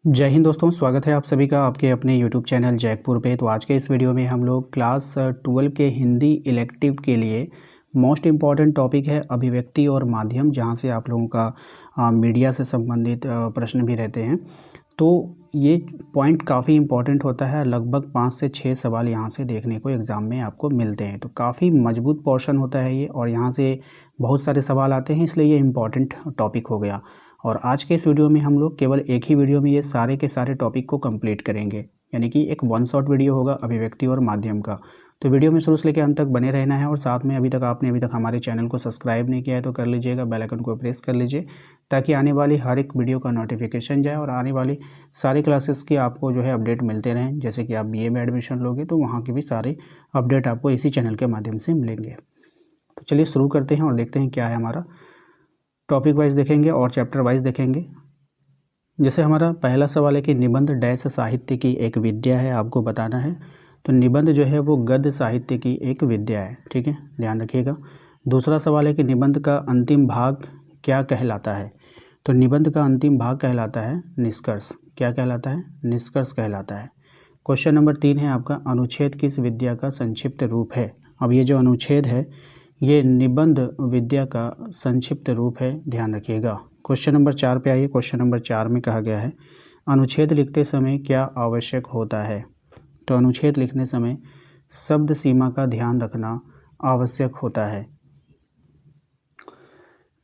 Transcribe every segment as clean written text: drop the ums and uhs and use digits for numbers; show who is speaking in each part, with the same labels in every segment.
Speaker 1: जय हिंद दोस्तों, स्वागत है आप सभी का आपके अपने YouTube चैनल जैकपुर पे। तो आज के इस वीडियो में हम लोग क्लास 12 के हिंदी इलेक्टिव के लिए मोस्ट इम्पॉर्टेंट टॉपिक है अभिव्यक्ति और माध्यम, जहां से आप लोगों का मीडिया से संबंधित प्रश्न भी रहते हैं। तो ये पॉइंट काफ़ी इम्पॉर्टेंट होता है, लगभग 5 से 6 सवाल यहाँ से देखने को एग्ज़ाम में आपको मिलते हैं। तो काफ़ी मजबूत पोर्शन होता है ये, और यहाँ से बहुत सारे सवाल आते हैं, इसलिए ये इम्पॉर्टेंट टॉपिक हो गया। और आज के इस वीडियो में हम लोग केवल एक ही वीडियो में ये सारे के सारे टॉपिक को कंप्लीट करेंगे, यानी कि एक वन शॉट वीडियो होगा अभिव्यक्ति और माध्यम का। तो वीडियो में शुरू से लेकर अंत तक बने रहना है, और साथ में अभी तक हमारे चैनल को सब्सक्राइब नहीं किया है तो कर लीजिएगा, बेल आइकन को प्रेस कर लीजिए, ताकि आने वाली हर एक वीडियो का नोटिफिकेशन जाए और आने वाली सारी क्लासेस की आपको जो है अपडेट मिलते रहें। जैसे कि आप बीए में एडमिशन लोगे तो वहाँ के भी सारे अपडेट आपको इसी चैनल के माध्यम से मिलेंगे। तो चलिए शुरू करते हैं और देखते हैं क्या है हमारा। टॉपिक वाइज देखेंगे और चैप्टर वाइज देखेंगे। जैसे हमारा पहला सवाल है कि निबंध डैश साहित्य की एक विद्या है, आपको बताना है। तो निबंध जो है वो गद्य साहित्य की एक विद्या है, ठीक है, ध्यान रखिएगा। दूसरा सवाल है कि निबंध का अंतिम भाग क्या कहलाता है। तो निबंध का अंतिम भाग कहलाता है निष्कर्ष। क्या कहलाता है? निष्कर्ष कहलाता है। क्वेश्चन नंबर 3 है आपका, अनुच्छेद किस विद्या का संक्षिप्त रूप है। अब ये जो अनुच्छेद है ये निबंध विद्या का संक्षिप्त रूप है, ध्यान रखिएगा। क्वेश्चन नंबर 4 पे आइए। क्वेश्चन नंबर 4 में कहा गया है अनुच्छेद लिखते समय क्या आवश्यक होता है। तो अनुच्छेद लिखने समय शब्द सीमा का ध्यान रखना आवश्यक होता है।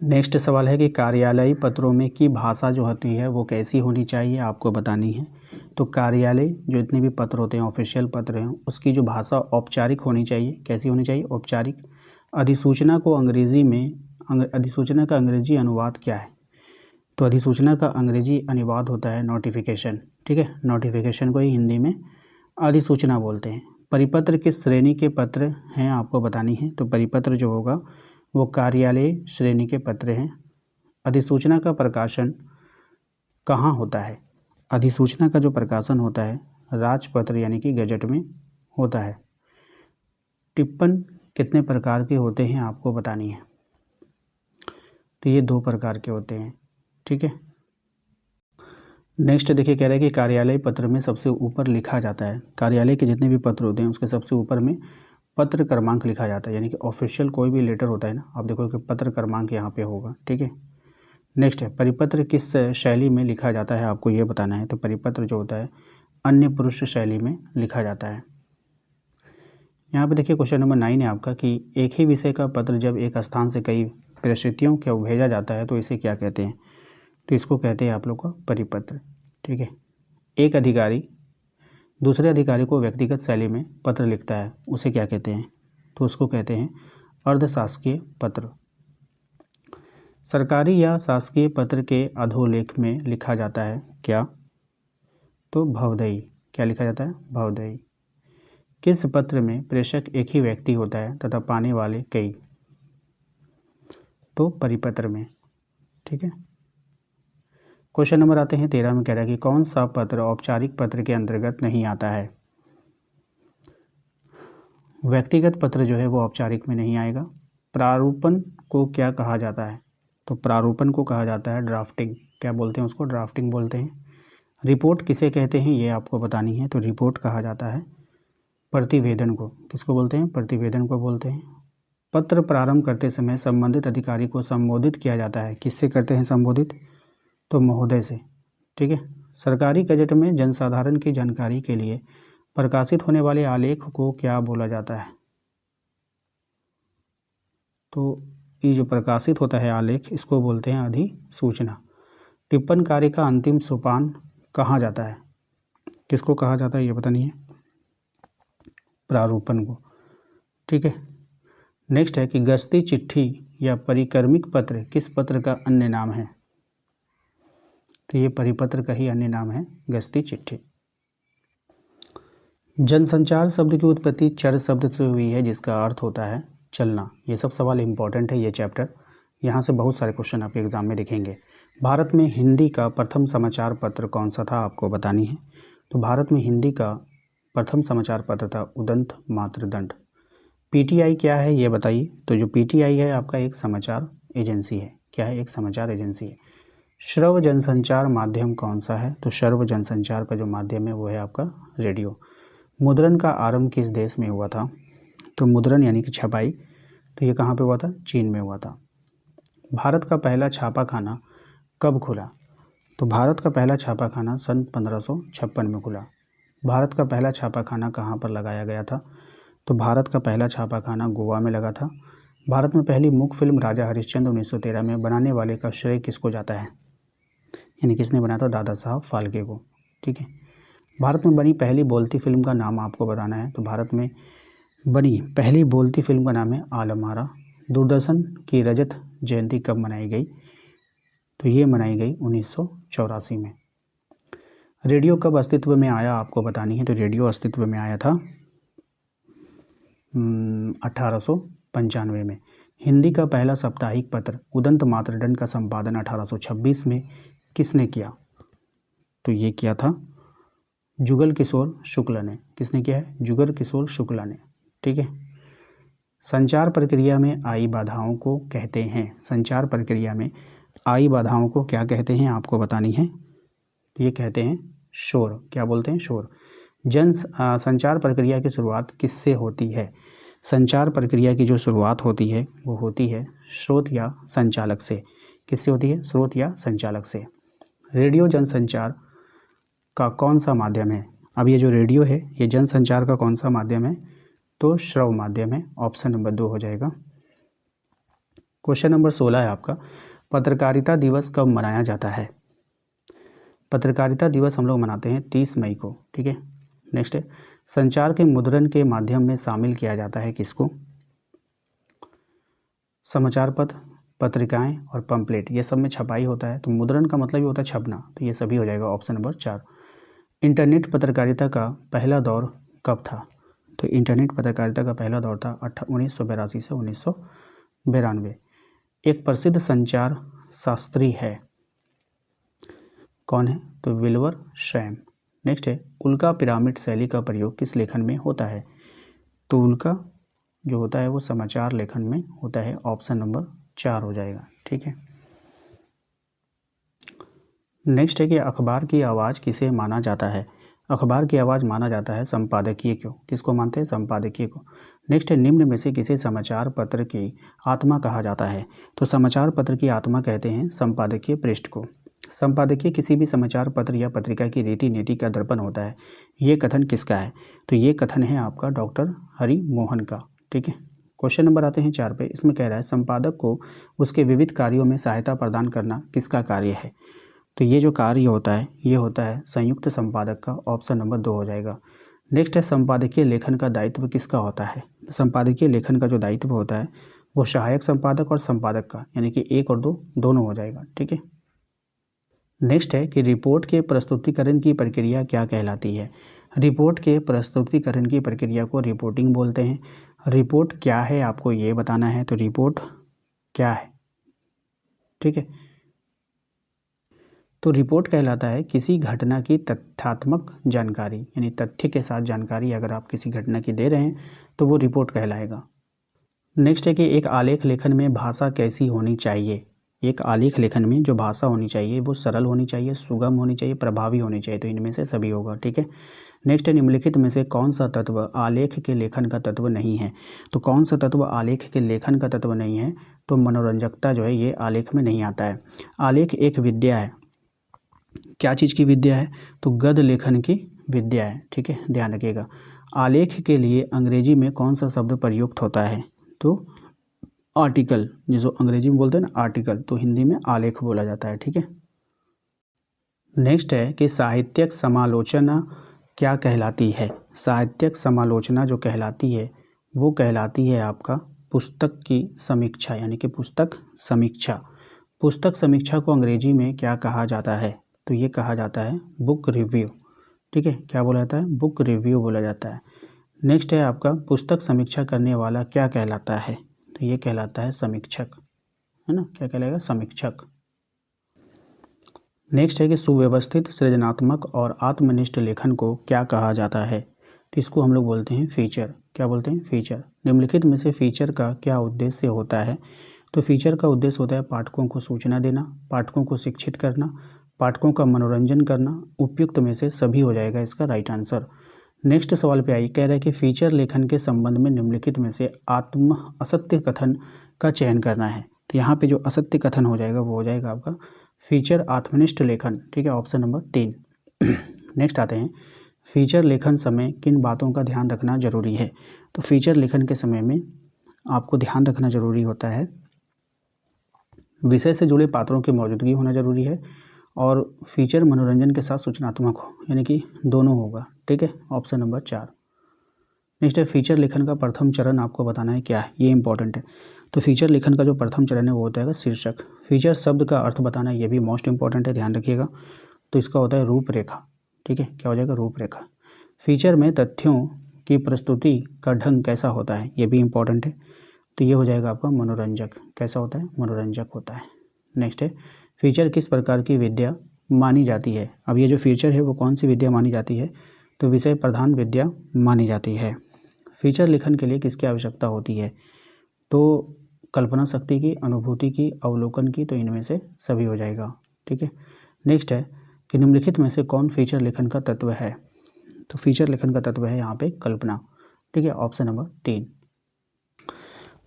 Speaker 1: नेक्स्ट सवाल है कि कार्यालयी पत्रों में की भाषा जो होती है वो कैसी होनी चाहिए, आपको बतानी है। तो कार्यालय जो इतने भी पत्र होते हैं, ऑफिशियल पत्र हैं, उसकी जो भाषा औपचारिक होनी चाहिए। कैसी होनी चाहिए? औपचारिक। अधिसूचना को अंग्रेज़ी में अधिसूचना का अंग्रेजी अनुवाद क्या है। तो अधिसूचना का अंग्रेजी अनुवाद होता है नोटिफिकेशन, ठीक है। नोटिफिकेशन को ही हिंदी में अधिसूचना बोलते हैं। परिपत्र किस श्रेणी के पत्र हैं, आपको बतानी है। तो परिपत्र जो होगा वो कार्यालय श्रेणी के पत्र हैं। अधिसूचना का प्रकाशन कहाँ होता है। अधिसूचना का जो प्रकाशन होता है राजपत्र यानी कि गजट में होता है। टिप्पण कितने प्रकार के होते हैं, आपको बतानी है। तो ये 2 प्रकार के होते हैं, ठीक है। नेक्स्ट देखिए, कह रहा है कि कार्यालय पत्र में सबसे ऊपर लिखा जाता है। कार्यालय के जितने भी पत्र होते हैं उसके सबसे ऊपर में पत्र क्रमांक लिखा जाता है, यानी कि ऑफिशियल कोई भी लेटर होता है ना, आप देखो कि पत्र क्रमांक यहाँ पे होगा, ठीक है। नेक्स्ट है परिपत्र किस शैली में लिखा जाता है, आपको ये बताना है। तो परिपत्र जो होता है अन्य पुरुष शैली में लिखा जाता है। यहाँ पे देखिए क्वेश्चन नंबर 9 है आपका कि एक ही विषय का पत्र जब एक स्थान से कई परिस्थितियों को भेजा जाता है तो इसे क्या कहते हैं। तो इसको कहते हैं आप लोग का परिपत्र, ठीक है। एक अधिकारी दूसरे अधिकारी को व्यक्तिगत शैली में पत्र लिखता है, उसे क्या कहते हैं। तो उसको कहते हैं अर्धशासकीय पत्र। सरकारी या शासकीय पत्र के अधोलेख में लिखा जाता है क्या। तो भवदई। क्या लिखा जाता है? भवदई। किस पत्र में प्रेषक एक ही व्यक्ति होता है तथा पाने वाले कई। तो परिपत्र में, ठीक है। क्वेश्चन नंबर आते हैं 13 में, कह रहा है कि कौन सा पत्र औपचारिक पत्र के अंतर्गत नहीं आता है। व्यक्तिगत पत्र जो है वो औपचारिक में नहीं आएगा। प्रारूपण को क्या कहा जाता है। तो प्रारूपण को कहा जाता है ड्राफ्टिंग। क्या बोलते हैं उसको? ड्राफ्टिंग बोलते हैं। रिपोर्ट किसे कहते हैं, ये आपको बतानी है। तो रिपोर्ट कहा जाता है प्रतिवेदन को। किसको बोलते हैं? प्रतिवेदन को बोलते हैं। पत्र प्रारंभ करते समय संबंधित अधिकारी को संबोधित किया जाता है। किससे करते हैं संबोधित? तो महोदय से, ठीक है। सरकारी गजट में जनसाधारण की जानकारी के लिए प्रकाशित होने वाले आलेख को क्या बोला जाता है। तो ये जो प्रकाशित होता है आलेख, इसको बोलते हैं अधिसूचना। टिप्पण कार्य का अंतिम सोपान कहाँ जाता है। किसको कहा जाता है, ये पता नहीं है। प्रारूपण को, ठीक है। नेक्स्ट है कि गस्ती चिट्ठी या परिक्रमिक पत्र किस पत्र का अन्य नाम है। तो ये परिपत्र का ही अन्य नाम है गस्ती चिट्ठी। जनसंचार शब्द की उत्पत्ति चर शब्द से हुई है, जिसका अर्थ होता है चलना। ये सब सवाल इंपॉर्टेंट है, ये चैप्टर। यहाँ से बहुत सारे क्वेश्चन आपके एग्जाम में दिखेंगे। भारत में हिंदी का प्रथम समाचार पत्र कौन सा था, आपको बतानी है। तो भारत में हिंदी का प्रथम समाचार पत्र था उदंत मातृदंड। पीटीआई क्या है, ये बताइए। तो जो पीटीआई है आपका एक समाचार एजेंसी है। क्या है? एक समाचार एजेंसी है। श्रव्य जनसंचार माध्यम कौन सा है? तो श्रव्य जनसंचार का जो माध्यम है वो है आपका रेडियो। मुद्रण का आरंभ किस देश में हुआ था? तो मुद्रण यानी कि छपाई, तो ये कहाँ पे हुआ था? चीन में हुआ था। भारत का पहला छापाखाना कब खुला? तो भारत का पहला छापाखाना सन 1556 में खुला। भारत का पहला छापाखाना कहाँ पर लगाया गया था? तो भारत का पहला छापाखाना गोवा में लगा था। भारत में पहली मूक फिल्म राजा हरिश्चंद्र 1913 में बनाने वाले का श्रेय किसको जाता है? यानी किसने बनाया था? दादा साहब फाल्के को। ठीक है। भारत में बनी पहली बोलती फिल्म का नाम आपको बताना है। तो भारत में बनी पहली बोलती फिल्म का नाम है आलमारा। दूरदर्शन की रजत जयंती कब मनाई गई? तो ये मनाई गई 1984 में। रेडियो कब अस्तित्व में आया आपको बतानी है। तो रेडियो अस्तित्व में आया था 1895 में। हिंदी का पहला साप्ताहिक पत्र उदंत मातृदंड का संपादन 1826 में किसने किया? तो ये किया था जुगल किशोर शुक्ला ने। किसने किया है? जुगल किशोर शुक्ला ने। ठीक है। संचार प्रक्रिया में आई बाधाओं को कहते हैं। संचार प्रक्रिया में आई बाधाओं को क्या कहते हैं आपको बतानी है। तो ये कहते हैं शोर। क्या बोलते हैं? शोर। संचार प्रक्रिया की शुरुआत किससे होती है? संचार प्रक्रिया की जो शुरुआत होती है वो होती है स्रोत या संचालक से। किससे होती है? स्रोत या संचालक से। रेडियो जनसंचार का कौन सा माध्यम है? अब ये जो रेडियो है ये जनसंचार का कौन सा माध्यम है? तो श्रव्य माध्यम है। ऑप्शन नंबर 2 हो जाएगा। क्वेश्चन नंबर 16 है आपका, पत्रकारिता दिवस कब मनाया जाता है? पत्रकारिता दिवस हम लोग मनाते हैं 30 मई को। ठीक है। नेक्स्ट है, संचार के मुद्रण के माध्यम में शामिल किया जाता है किसको? समाचार पत्र, पत्रिकाएं और पंपलेट, ये सब में छपाई होता है। तो मुद्रण का मतलब ही होता है छपना, तो ये सभी हो जाएगा ऑप्शन नंबर 4। इंटरनेट पत्रकारिता का पहला दौर कब था? तो इंटरनेट पत्रकारिता का पहला दौर था 1982 से 1992। एक प्रसिद्ध संचार शास्त्री है, कौन है? तो विल्बर शैम। नेक्स्ट है, उल्का पिरामिड शैली का प्रयोग किस लेखन में होता है? तो उल्का जो होता है वो समाचार लेखन में होता है। ऑप्शन नंबर 4 हो जाएगा। ठीक है। नेक्स्ट है कि अखबार की आवाज़ किसे माना जाता है? अखबार की आवाज़ माना जाता है संपादकीय को। किसको मानते हैं? संपादकीय को। नेक्स्ट है, निम्न में से किसे समाचार पत्र की आत्मा कहा जाता है? तो समाचार पत्र की आत्मा कहते हैं संपादकीय पृष्ठ को। संपादकीय किसी भी समाचार पत्र या पत्रिका की रीति नीति का दर्पण होता है। ये कथन किसका है? तो ये कथन है आपका डॉक्टर हरि मोहन का। ठीक है। क्वेश्चन नंबर आते हैं 4 पे। इसमें कह रहा है संपादक को उसके विविध कार्यों में सहायता प्रदान करना किसका कार्य है? तो ये जो कार्य होता है ये होता है संयुक्त संपादक का। ऑप्शन नंबर 2 हो जाएगा। नेक्स्ट है, संपादकीय लेखन का दायित्व किसका होता है? संपादकीय लेखन का जो दायित्व होता है वो सहायक संपादक और संपादक का, यानी कि 1 और 2 दोनों हो जाएगा। ठीक है। नेक्स्ट है कि रिपोर्ट के प्रस्तुतिकरण की प्रक्रिया क्या कहलाती है? रिपोर्ट के प्रस्तुतिकरण की प्रक्रिया को रिपोर्टिंग बोलते हैं। रिपोर्ट क्या है आपको ये बताना है। तो रिपोर्ट क्या है? ठीक है। तो रिपोर्ट कहलाता है किसी घटना की तथ्यात्मक जानकारी, यानी तथ्य के साथ जानकारी अगर आप किसी घटना की दे रहे हैं तो वो रिपोर्ट कहलाएगा। नेक्स्ट है कि एक आलेख लेखन में भाषा कैसी होनी चाहिए? एक आलेख लेखन में जो भाषा होनी चाहिए वो सरल होनी चाहिए, सुगम होनी चाहिए, प्रभावी होनी चाहिए। तो इनमें से सभी होगा। ठीक है। नेक्स्ट है, निम्नलिखित में से कौन सा तत्व आलेख के लेखन का तत्व नहीं है? तो कौन सा तत्व आलेख के लेखन का तत्व नहीं है? तो मनोरंजकता जो है ये आलेख में नहीं आता है। आलेख एक विद्या है। क्या चीज़ की विद्या है? तो गद्य लेखन की विद्या है। ठीक है, ध्यान रखिएगा। आलेख के लिए अंग्रेजी में कौन सा शब्द प्रयुक्त होता है? तो आर्टिकल, जिसको अंग्रेजी में बोलते हैं ना आर्टिकल, तो हिंदी में आलेख बोला जाता है। ठीक है। नेक्स्ट है कि साहित्यिक समालोचना क्या कहलाती है? साहित्यिक समालोचना जो कहलाती है वो कहलाती है आपका पुस्तक की समीक्षा, यानी कि पुस्तक समीक्षा। पुस्तक समीक्षा को अंग्रेजी में क्या कहा जाता है? तो ये कहा जाता है बुक रिव्यू। ठीक है, क्या बोला जाता है? बुक रिव्यू बोला जाता है। नेक्स्ट है आपका, पुस्तक समीक्षा करने वाला क्या कहलाता है? तो ये कहलाता है समीक्षक, है ना। क्या कहलाएगा? समीक्षक। नेक्स्ट है कि सुव्यवस्थित, सृजनात्मक और आत्मनिष्ठ लेखन को क्या कहा जाता है? तो इसको हम लोग बोलते हैं फीचर। क्या बोलते हैं? फीचर। निम्नलिखित में से फीचर का क्या उद्देश्य होता है? तो फीचर का उद्देश्य होता है पाठकों को सूचना देना, पाठकों को शिक्षित करना, पाठकों का मनोरंजन करना। उपयुक्त में से सभी हो जाएगा इसका राइट आंसर। नेक्स्ट सवाल पे आइए, कह रहा है कि फीचर लेखन के संबंध में निम्नलिखित में से असत्य कथन का चयन करना है। तो यहाँ पे जो असत्य कथन हो जाएगा वो हो जाएगा आपका फीचर आत्मनिष्ठ लेखन, ठीक है, ऑप्शन नंबर 3। नेक्स्ट आते हैं, फीचर लेखन समय किन बातों का ध्यान रखना जरूरी है। तो फीचर लेखन के समय में आपको ध्यान रखना जरूरी होता है, विषय से जुड़े पात्रों की मौजूदगी होना जरूरी है, और फीचर मनोरंजन के साथ सूचनात्मक हो, यानी कि दोनों होगा, ठीक है, ऑप्शन नंबर 4। नेक्स्ट है, फीचर लेखन का प्रथम चरण आपको बताना है क्या है, ये इंपॉर्टेंट है। तो फीचर लेखन का जो प्रथम चरण है वो होता है शीर्षक। फीचर शब्द का अर्थ बताना है, ये भी मोस्ट इंपॉर्टेंट है, ध्यान रखिएगा। तो इसका होता है रूपरेखा, ठीक है, क्या हो जाएगा रूपरेखा। फीचर में तथ्यों की प्रस्तुति का ढंग कैसा होता है, ये भी इंपॉर्टेंट है। तो ये हो जाएगा आपका मनोरंजक, कैसा होता है, मनोरंजक होता है। नेक्स्ट है, फीचर किस प्रकार की विद्या मानी जाती है। अब ये जो फीचर है वो कौन सी विद्या मानी जाती है, तो विषय प्रधान विद्या मानी जाती है। फीचर लेखन के लिए किसकी आवश्यकता होती है, तो कल्पना शक्ति की, अनुभूति की, अवलोकन की, तो इनमें से सभी हो जाएगा, ठीक है। नेक्स्ट है कि निम्नलिखित में से कौन फीचर लेखन का तत्व है। तो फीचर लेखन का तत्व है यहाँ पे कल्पना, ठीक है, ऑप्शन नंबर 3।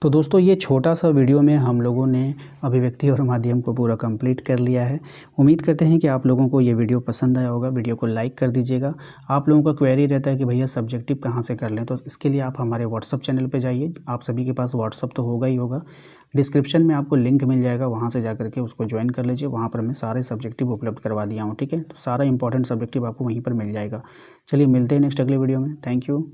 Speaker 1: तो दोस्तों ये छोटा सा वीडियो में हम लोगों ने अभिव्यक्ति और माध्यम को पूरा कंप्लीट कर लिया है। उम्मीद करते हैं कि आप लोगों को ये वीडियो पसंद आया होगा। वीडियो को लाइक कर दीजिएगा। आप लोगों का क्वेरी रहता है कि भैया सब्जेक्टिव कहाँ से कर लें, तो इसके लिए आप हमारे व्हाट्सअप चैनल पे जाइए। आप सभी के पास व्हाट्सअप तो होगा ही होगा, डिस्क्रिप्शन में आपको लिंक मिल जाएगा, वहाँ से जा करके उसको ज्वाइन कर लीजिए। वहाँ पर मैं सारे सब्जेक्टिव उपलब्ध करवा दिया हूँ, ठीक है। तो सारा इंपॉर्टेंट सब्जेक्टिव आपको वहीं पर मिल जाएगा। चलिए मिलते हैं नेक्स्ट अगले वीडियो में। Thank you.